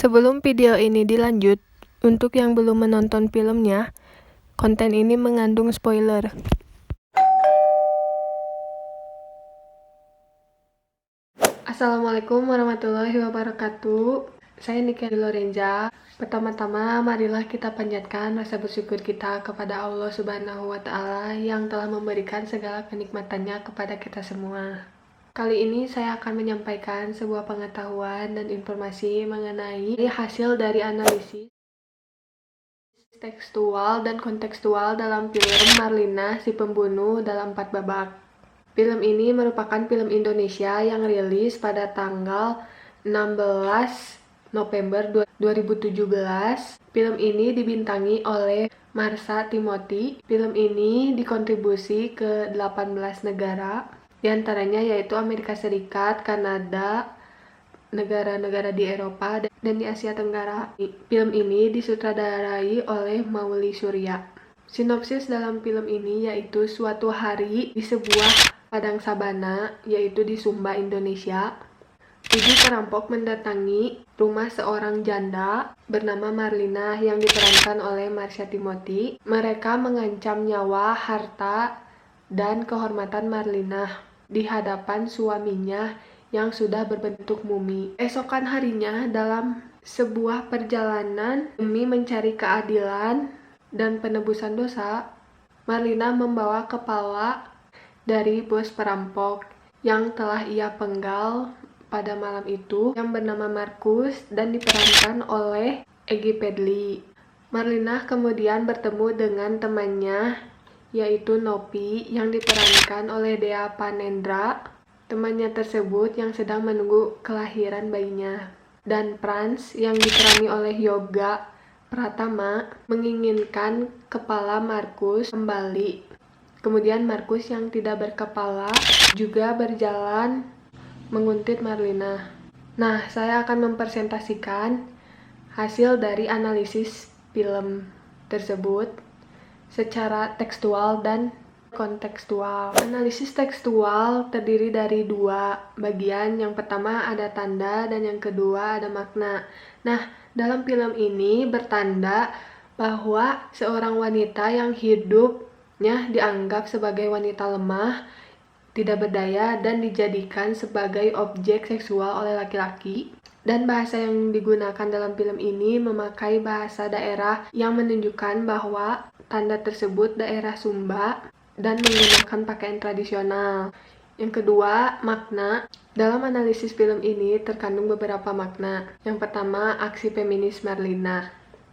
Sebelum video ini dilanjut, untuk yang belum menonton filmnya, konten ini mengandung spoiler. Assalamualaikum warahmatullahi wabarakatuh. Saya Nika Lorenza. Pertama-tama, marilah kita panjatkan rasa bersyukur kita kepada Allah Subhanahu wa Ta'ala yang telah memberikan segala kenikmatannya kepada kita semua. Kali ini saya akan menyampaikan sebuah pengetahuan dan informasi mengenai hasil dari analisis tekstual dan kontekstual dalam film Marlina Si Pembunuh dalam 4 babak. Film ini merupakan film Indonesia yang rilis pada tanggal 16 November 2017. Film ini dibintangi oleh Marsha Timothy. Film ini dikontribusi ke 18 negara, diantaranya yaitu Amerika Serikat, Kanada, negara-negara di Eropa, dan di Asia Tenggara. Film ini disutradarai oleh Mauli Surya. Sinopsis dalam film ini yaitu suatu hari di sebuah padang sabana, yaitu di Sumba, Indonesia, 7 perampok mendatangi rumah seorang janda bernama Marlina yang diperankan oleh Marsha Timothy. Mereka mengancam nyawa, harta, dan kehormatan Marlina di hadapan suaminya yang sudah berbentuk mumi. Esokan harinya, dalam sebuah perjalanan demi mencari keadilan dan penebusan dosa, Marlina membawa kepala dari bos perampok yang telah ia penggal pada malam itu, yang bernama Markus dan diperankan oleh Egy Pedli. Marlina kemudian bertemu dengan temannya yaitu Nopi yang diperankan oleh Dea Panendra, temannya tersebut yang sedang menunggu kelahiran bayinya. Dan Franz yang diperani oleh Yoga Pratama menginginkan kepala Markus kembali. Kemudian Markus yang tidak berkepala juga berjalan menguntit Marlina. Nah, saya akan mempresentasikan hasil dari analisis film tersebut secara tekstual dan kontekstual. Analisis tekstual terdiri dari 2 bagian. Yang pertama ada tanda dan yang kedua ada makna. Nah, dalam film ini bertanda bahwa seorang wanita yang hidupnya dianggap sebagai wanita lemah, tidak berdaya, dan dijadikan sebagai objek seksual oleh laki-laki. Dan bahasa yang digunakan dalam film ini memakai bahasa daerah yang menunjukkan bahwa tanda tersebut daerah Sumba dan menggunakan pakaian tradisional. Yang kedua, makna. Dalam analisis film ini terkandung beberapa makna. Yang pertama, aksi feminis Marlina.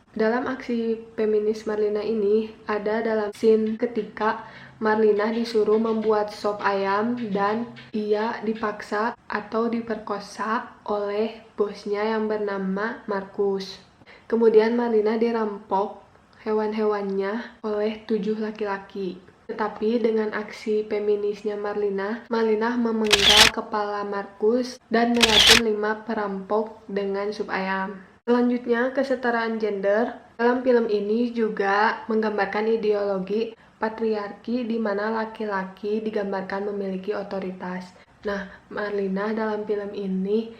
Dalam aksi feminis Marlina ini ada dalam scene ketika Marlina disuruh membuat sop ayam dan ia dipaksa atau diperkosa oleh bosnya yang bernama Markus. Kemudian Marlina dirampok hewan-hewannya oleh 7 laki-laki. Tetapi dengan aksi feminisnya Marlina memenggal kepala Markus dan meracun 5 perampok dengan sup ayam. Selanjutnya, kesetaraan gender. Dalam film ini juga menggambarkan ideologi patriarki di mana laki-laki digambarkan memiliki otoritas. Nah, Marlina dalam film ini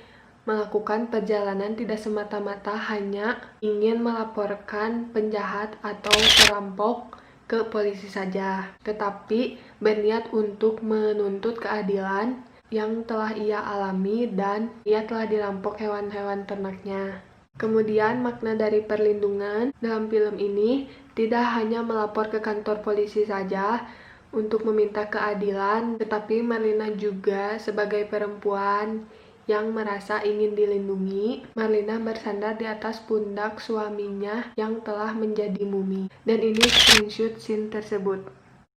melakukan perjalanan tidak semata-mata hanya ingin melaporkan penjahat atau perampok ke polisi saja, tetapi berniat untuk menuntut keadilan yang telah ia alami dan ia telah dirampok hewan-hewan ternaknya. Kemudian makna dari perlindungan dalam film ini tidak hanya melapor ke kantor polisi saja untuk meminta keadilan, tetapi Marlina juga sebagai perempuan yang merasa ingin dilindungi. Marlina bersandar di atas pundak suaminya yang telah menjadi mumi. Dan ini screenshot scene tersebut.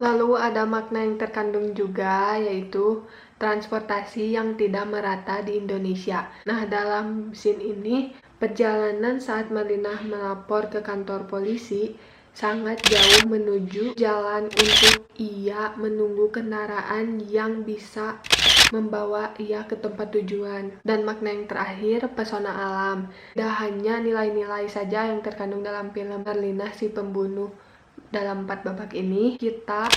Lalu ada makna yang terkandung juga, yaitu transportasi yang tidak merata di Indonesia. Nah, dalam scene ini perjalanan saat Marlina melapor ke kantor polisi sangat jauh menuju jalan untuk ia menunggu kendaraan yang bisa membawa ia ke tempat tujuan. Dan makna yang terakhir, pesona alam. Tidak hanya nilai-nilai saja yang terkandung dalam film Marlina Si Pembunuh dalam 4 babak ini, kita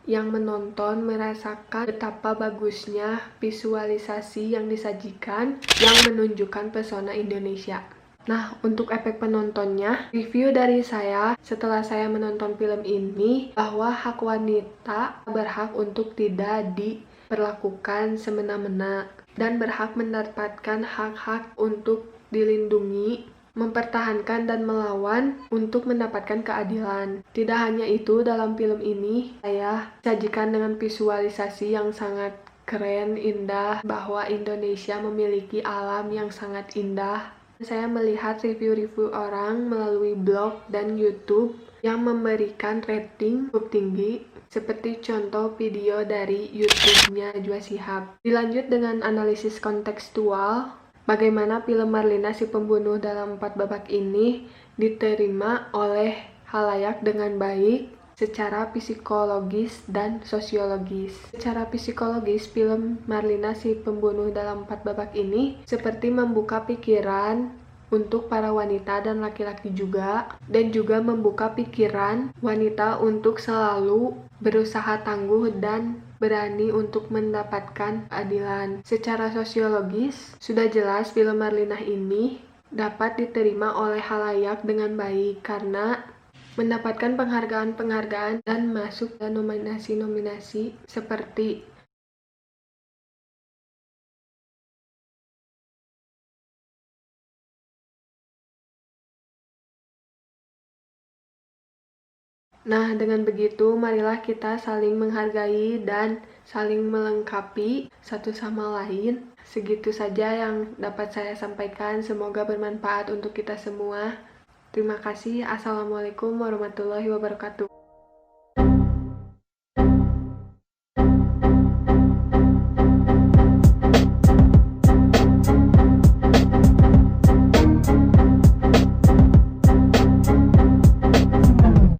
yang menonton merasakan betapa bagusnya visualisasi yang disajikan yang menunjukkan pesona Indonesia. Nah, untuk efek penontonnya, review dari saya setelah saya menonton film ini bahwa hak wanita berhak untuk tidak diperlakukan semena-mena dan berhak mendapatkan hak-hak untuk dilindungi, mempertahankan dan melawan untuk mendapatkan keadilan. Tidak hanya itu, dalam film ini saya sajikan dengan visualisasi yang sangat keren, indah, bahwa Indonesia memiliki alam yang sangat indah. Saya melihat review-review orang melalui blog dan YouTube yang memberikan rating cukup tinggi, seperti contoh video dari YouTube-nya Najwa Shihab. Dilanjut dengan analisis kontekstual, bagaimana film Marlina si pembunuh dalam 4 babak ini diterima oleh khalayak dengan baik secara psikologis dan sosiologis. Secara psikologis, film Marlina si pembunuh dalam 4 babak ini seperti membuka pikiran untuk para wanita dan laki-laki juga, dan juga membuka pikiran wanita untuk selalu berusaha tangguh dan berani untuk mendapatkan keadilan. Secara sosiologis, sudah jelas film Marlina ini dapat diterima oleh khalayak dengan baik karena mendapatkan penghargaan-penghargaan dan masuk ke nominasi-nominasi seperti Nah, dengan begitu, marilah kita saling menghargai dan saling melengkapi satu sama lain. Segitu saja yang dapat saya sampaikan. Semoga bermanfaat untuk kita semua. Terima kasih. Assalamualaikum warahmatullahi wabarakatuh.